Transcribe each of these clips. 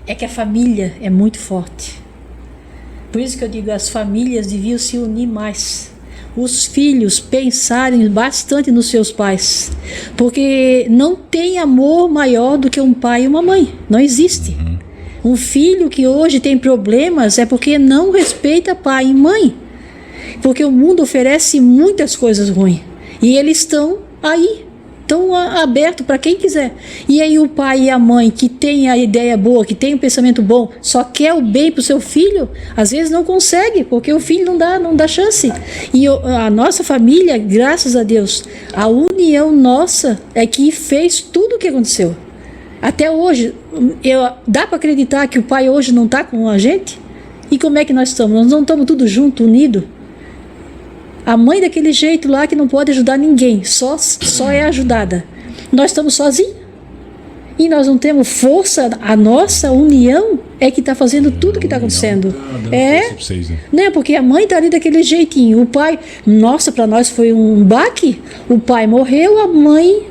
É que a família é muito forte. Por isso que eu digo, as famílias deviam se unir mais. Os filhos pensarem bastante nos seus pais. Porque não tem amor maior do que um pai e uma mãe. Não existe. Um filho que hoje tem problemas é porque não respeita pai e mãe. Porque o mundo oferece muitas coisas ruins. E eles estão aí. Estão abertos para quem quiser. E aí o pai e a mãe que tem a ideia boa, que tem o pensamento bom, só quer o bem para o seu filho, às vezes não consegue, porque o filho não dá chance. E a nossa família, graças a Deus, a união nossa é que fez tudo o que aconteceu. Até hoje, dá para acreditar que o pai hoje não está com a gente? E como é que nós estamos? Nós não estamos todos juntos, unidos? A mãe daquele jeito lá que não pode ajudar ninguém, só é ajudada. Nós estamos sozinhos. E nós não temos força, a nossa união é que está fazendo tudo que está acontecendo. Né? Porque a mãe está ali daquele jeitinho. O pai, nossa, para nós foi um baque. O pai morreu, a mãe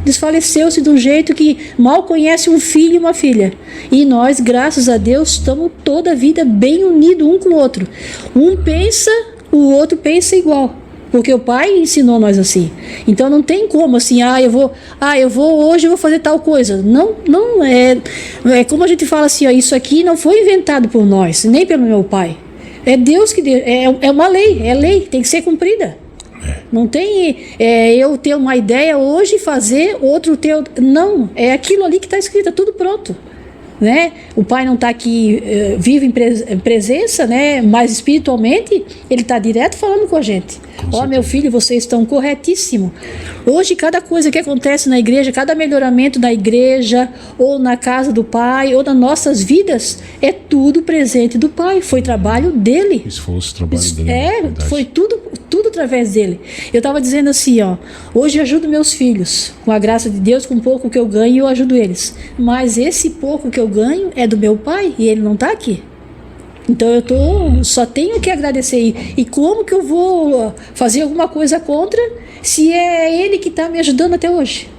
desfaleceu-se de um jeito que mal conhece um filho e uma filha. E nós, graças a Deus, estamos toda a vida bem unidos um com o outro. Um pensa, o outro pensa igual, porque o pai ensinou nós assim. Então não tem como assim, hoje eu vou fazer tal coisa. Não é como a gente fala assim, isso aqui não foi inventado por nós, nem pelo meu pai. É Deus que deu, é uma lei, é lei, tem que ser cumprida. Não tem eu ter uma ideia hoje e fazer outro ter. Não, é aquilo ali que está escrito, é tudo pronto. Né? O pai não está aqui vivo em presença, né? Mas espiritualmente ele está direto falando com a gente. Meu filho, vocês estão corretíssimos. Hoje cada coisa que acontece na igreja, cada melhoramento na igreja ou na casa do pai ou nas nossas vidas, é tudo presente do pai, foi trabalho dele. Esforço, trabalho dele. Foi tudo através dele. Eu estava dizendo assim, hoje eu ajudo meus filhos, com a graça de Deus, com o pouco que eu ganho, eu ajudo eles. Mas esse pouco que eu ganho é do meu pai e ele não está aqui. Então eu só tenho que agradecer. E como que eu vou fazer alguma coisa contra se é ele que está me ajudando até hoje?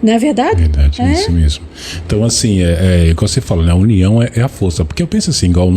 Não é verdade? Verdade, é isso mesmo. Então, assim, como você fala, né? A união é a força. Porque eu penso assim, igual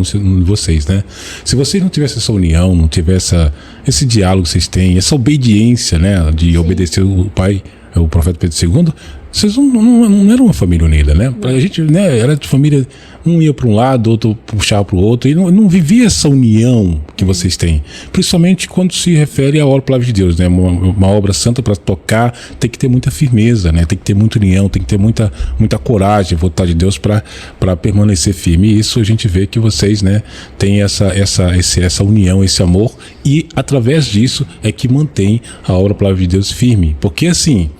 vocês, né? Se vocês não tivessem essa união, não tivessem esse diálogo que vocês têm, essa obediência, né? De obedecer o pai, o profeta Pedro II, vocês não eram uma família unida, né? A gente, né, era de família, um ia para um lado, outro puxava para o outro, e não vivia essa união que vocês têm. Principalmente quando se refere à obra Palavra de Deus, né? Uma obra santa para tocar, tem que ter muita firmeza, né? Tem que ter muita união, tem que ter muita coragem, vontade de Deus para permanecer firme. E isso a gente vê que vocês, né, têm essa união, esse amor, e através disso é que mantém a obra Palavra de Deus firme. Porque assim,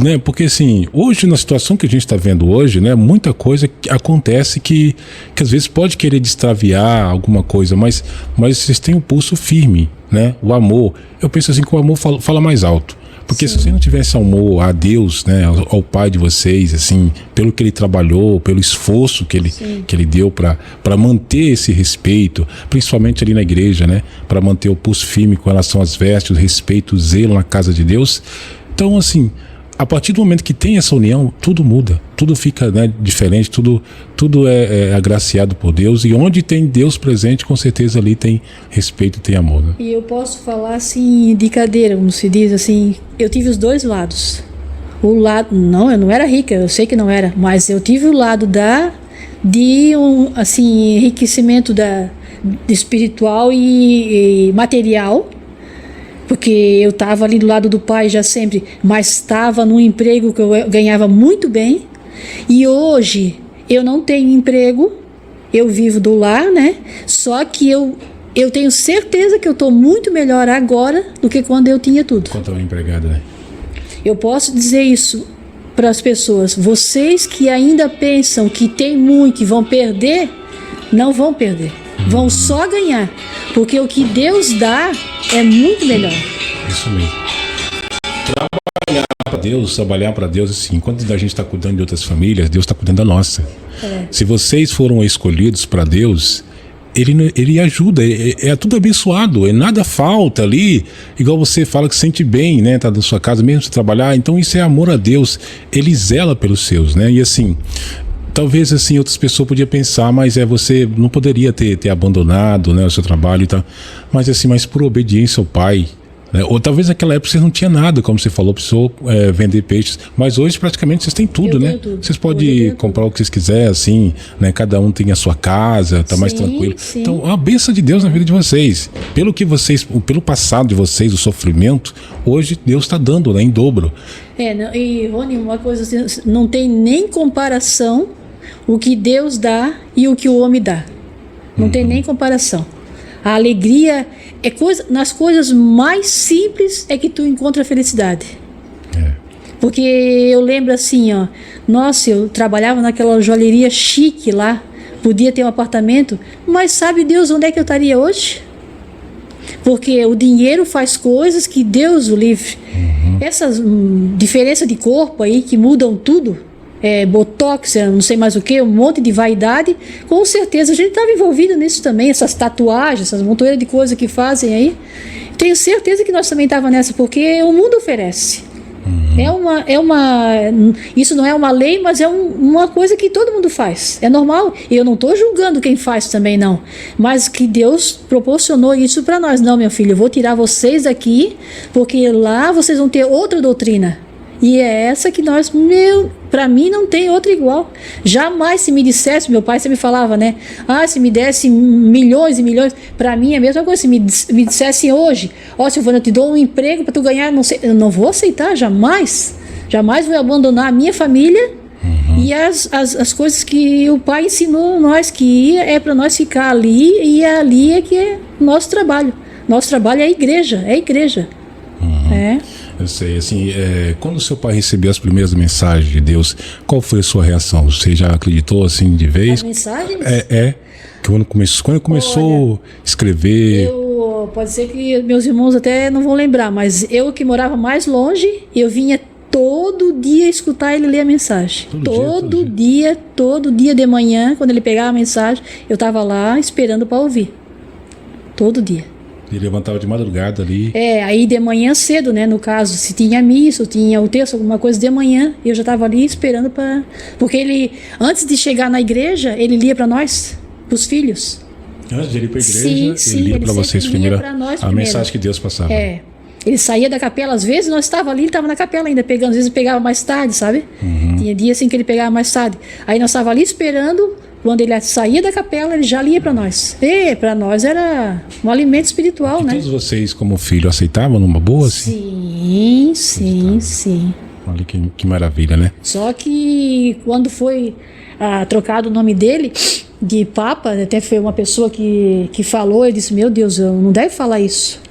né, porque assim, hoje na situação que a gente está vendo hoje, né, muita coisa acontece que às vezes pode querer destraviar alguma coisa, mas vocês têm o pulso firme, né, o amor. Eu penso assim que o amor fala mais alto. Porque se você não tivesse amor a Deus, né, ao pai de vocês, assim, pelo que ele trabalhou, pelo esforço que ele deu para manter esse respeito, principalmente ali na igreja, né, para manter o pulso firme com relação às vestes, o respeito, o zelo na casa de Deus. Então, assim, a partir do momento que tem essa união, tudo muda, tudo fica, né, diferente, tudo é agraciado por Deus, e onde tem Deus presente, com certeza ali tem respeito e tem amor, né? E eu posso falar assim, de cadeira, como se diz, assim, eu tive os dois lados. O lado, não, eu não era rica, eu sei que não era, mas eu tive o lado de assim, enriquecimento de espiritual e material, porque eu estava ali do lado do pai já sempre, mas estava num emprego que eu ganhava muito bem, e hoje eu não tenho emprego, eu vivo do lar, né? Só que eu tenho certeza que eu estou muito melhor agora do que quando eu tinha tudo. Quando estava empregada, né? Eu posso dizer isso para as pessoas, vocês que ainda pensam que tem muito e vão perder, não vão perder. Vão só ganhar, porque o que Deus dá é muito melhor. Isso mesmo. Trabalhar para Deus, assim, enquanto a gente está cuidando de outras famílias, Deus está cuidando da nossa. Se vocês foram escolhidos para Deus, ele ajuda, é tudo abençoado, nada falta ali, igual você fala que sente bem, né, tá na sua casa mesmo se trabalhar, então isso é amor a Deus, ele zela pelos seus, né, e assim, talvez assim outras pessoas podiam pensar, mas você não poderia ter abandonado, né, o seu trabalho e tal, mas assim, mas por obediência ao pai, né, ou talvez naquela época vocês não tinham nada, como você falou, precisou vender peixes, mas hoje praticamente vocês têm tudo, né? Tudo. Vocês podem comprar o que vocês quiserem, assim, né? Cada um tem a sua casa, tá mais tranquilo. Sim. Então, a bênção de Deus na vida de vocês, pelo passado de vocês, o sofrimento, hoje Deus está dando, né, em dobro. E Rony, uma coisa assim, não tem nem comparação o que Deus dá e o que o homem dá. Não tem nem comparação. A alegria nas coisas mais simples é que tu encontra a felicidade. Porque eu lembro assim, ó, nossa, eu trabalhava naquela joalheria chique lá, podia ter um apartamento, mas sabe Deus onde é que eu estaria hoje? Porque o dinheiro faz coisas que Deus o livre. Essas diferenças de corpo aí que mudam tudo, botox, não sei mais o que, um monte de vaidade, com certeza a gente estava envolvido nisso também, essas tatuagens, essas montoeiras de coisas que fazem aí. Tenho certeza que nós também estávamos nessa, porque o mundo oferece. Isso não é uma lei, mas é uma coisa que todo mundo faz. É normal. E eu não estou julgando quem faz também, não. Mas que Deus proporcionou isso para nós. Não, meu filho, eu vou tirar vocês daqui, porque lá vocês vão ter outra doutrina. E é essa que para mim não tem outra igual. Jamais se me dissesse, meu pai sempre falava, né? Se me desse milhões e milhões, para mim é a mesma coisa. Se me dissessem hoje, Silvana, eu te dou um emprego para tu ganhar, não sei, eu não vou aceitar, jamais. Jamais vou abandonar a minha família e as coisas que o pai ensinou nós, que é para nós ficar ali, e ali é que é nosso trabalho. Nosso trabalho é a igreja, Eu sei, assim, quando o seu pai recebeu as primeiras mensagens de Deus, qual foi a sua reação? Você já acreditou assim de vez? As mensagens? Quando começou a escrever. Pode ser que meus irmãos até não vão lembrar, mas eu que morava mais longe, eu vinha todo dia escutar ele ler a mensagem. Todo dia de manhã, quando ele pegava a mensagem, eu estava lá esperando para ouvir. Todo dia. Ele levantava de madrugada ali. Aí de manhã cedo, né? No caso, se tinha missa, ou tinha o texto, alguma coisa de manhã, eu já estava ali esperando para. Porque ele, antes de chegar na igreja, ele lia para nós, para os filhos. Antes de ir para a igreja, ele lia para vocês primeiro a mensagem que Deus passava. Ele saía da capela, às vezes nós estávamos ali, ele estava na capela ainda pegando, às vezes pegava mais tarde, sabe? Tinha dia assim que ele pegava mais tarde. Aí nós estávamos ali esperando. Quando ele saía da capela, ele já lia para nós. E para nós era um alimento espiritual, né? Todos vocês, como filho, aceitavam numa boa? Assim? Sim. Olha que maravilha, né? Só que quando foi trocado o nome dele de Papa, até foi uma pessoa que falou, ele disse, meu Deus, eu não deve falar isso.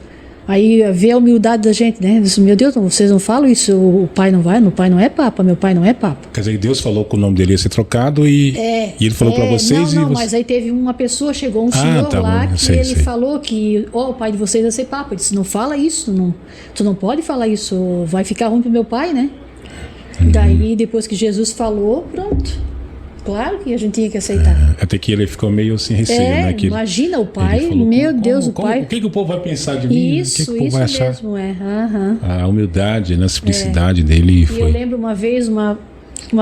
Aí vê a humildade da gente, né? Disse, meu Deus, vocês não falam isso, o pai não vai, meu pai não é Papa, meu pai não é Papa. Quer dizer, Deus falou que o nome dele ia ser trocado e ele falou para vocês. Mas aí teve uma pessoa, chegou um senhor lá, que ele falou que o pai de vocês ia ser Papa. Ele disse, não fala isso, tu não pode falar isso, vai ficar ruim pro meu pai, né? Daí, depois que Jesus falou, pronto. Claro que a gente tinha que aceitar. Até que ele ficou meio assim receio, né? Imagina o pai, falou, meu Deus, o pai. O que o povo vai pensar de mim? Isso, o que o povo vai achar? Mesmo, A humildade, a simplicidade dele foi. Eu lembro uma vez uma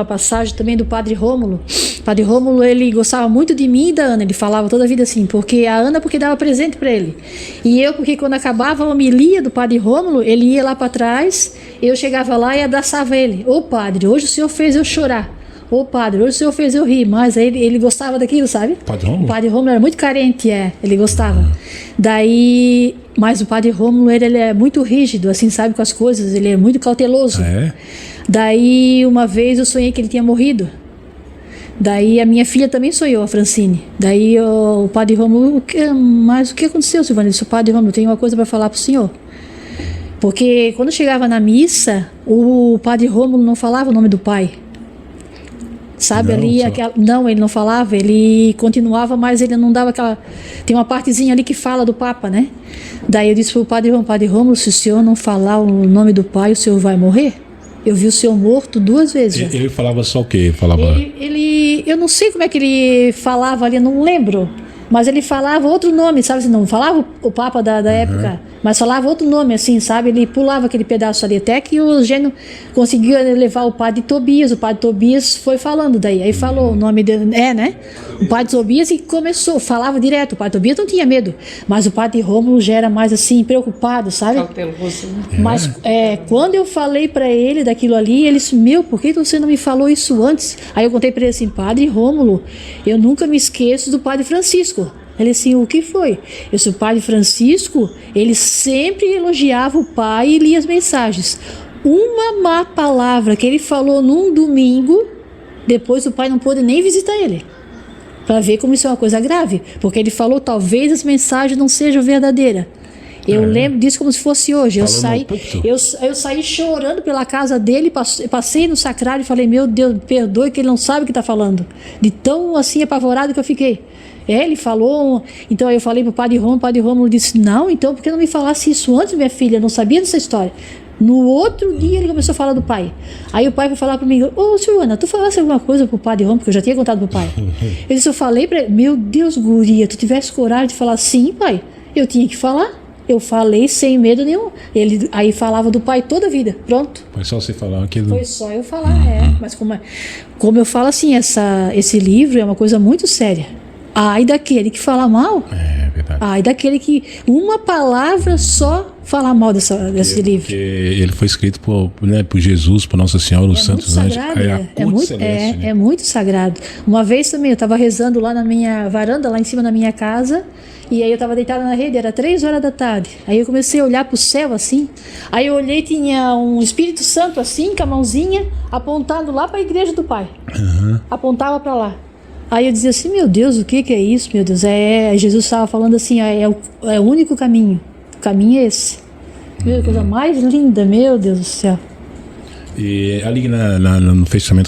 passagem também do Padre Rômulo. O Padre Rômulo, ele gostava muito de mim e da Ana. Ele falava toda a vida assim, porque a Ana porque dava presente para ele. E eu porque quando acabava a homilia do Padre Rômulo, ele ia lá para trás, eu chegava lá e abraçava ele. Ô padre, hoje o senhor fez eu chorar. Ô padre, hoje o senhor fez eu rir, mas ele gostava daquilo, sabe? Padre Rômulo? O Padre Rômulo era muito carente, ele gostava. Daí, mas o Padre Rômulo, ele é muito rígido, assim, sabe, com as coisas, ele é muito cauteloso. Daí, uma vez eu sonhei que ele tinha morrido. Daí, a minha filha também sonhou, a Francine. Daí, o Padre Rômulo, mas o que aconteceu, Silvana? Eu disse, Padre Rômulo, eu tenho uma coisa para falar pro senhor. Porque quando chegava na missa, o Padre Rômulo não falava o nome do pai. Sabe, não, ele não falava, ele continuava, mas ele não dava aquela. Tem uma partezinha ali que fala do Papa, né? Daí eu disse pro Padre Rômulo, se o senhor não falar o nome do pai, o senhor vai morrer? Eu vi o senhor morto 2 vezes já. Ele falava só o quê? Eu não sei como é que ele falava ali, eu não lembro. Mas ele falava outro nome, sabe? Não falava o Papa da época, mas falava outro nome, assim, sabe? Ele pulava aquele pedaço ali, até que o Eugênio conseguiu levar o padre Tobias. O padre Tobias foi falando daí. Aí falou o nome dele, né? O padre Tobias e começou, falava direto. O padre Tobias não tinha medo, mas o padre Rômulo já era mais assim, preocupado, sabe? Cauteloso, né? Mas quando eu falei pra ele daquilo ali, ele disse: meu, por que você não me falou isso antes? Aí eu contei pra ele assim: Padre Rômulo, eu nunca me esqueço do Padre Francisco. Ele assim: o que foi? Eu disse: o Padre Francisco, ele sempre elogiava o pai e lia as mensagens. Uma má palavra que ele falou num domingo, depois o pai não pôde nem visitar ele. Para ver como isso é uma coisa grave, porque ele falou: talvez as mensagens não sejam verdadeiras. Eu lembro disso como se fosse hoje. Eu saí chorando pela casa dele, passei no sacrário e falei: meu Deus, perdoe que ele não sabe o que está falando. De tão assim apavorado que eu fiquei. Ele falou, então eu falei para o Padre Rômulo disse: não, então por que não me falasse isso antes, minha filha? Eu não sabia dessa história. No outro dia ele começou a falar do pai. Aí o pai foi falar para mim: ô Silvana, tu falasse alguma coisa pro Padre Rômulo? Porque eu já tinha contado pro pai. Ele disse: eu falei para ele. Meu Deus, guria, tu tivesse coragem de falar? Sim, pai, eu tinha que falar. Eu falei sem medo nenhum. Ele aí falava do pai toda a vida. Pronto. Foi só você falar aquilo. Foi só eu falar, Mas como eu falo assim, esse livro é uma coisa muito séria. Ai daquele que fala mal. É verdade. Ai daquele que uma palavra só falar mal desse livro. Porque ele foi escrito por Jesus, por Nossa Senhora, os Santos Anjos. É muito sagrado. Uma vez também eu estava rezando lá na minha varanda, lá em cima da minha casa. E aí eu estava deitada na rede, era 3 horas da tarde. Aí eu comecei a olhar para o céu assim. Aí eu olhei, tinha um Espírito Santo assim, com a mãozinha, apontando lá para a igreja do Pai. Apontava para lá. Aí eu dizia assim: meu Deus, o que é isso, meu Deus? Jesus estava falando assim: é o único caminho. O caminho é esse. Meu, coisa mais linda, meu Deus do céu. E ali no fechamento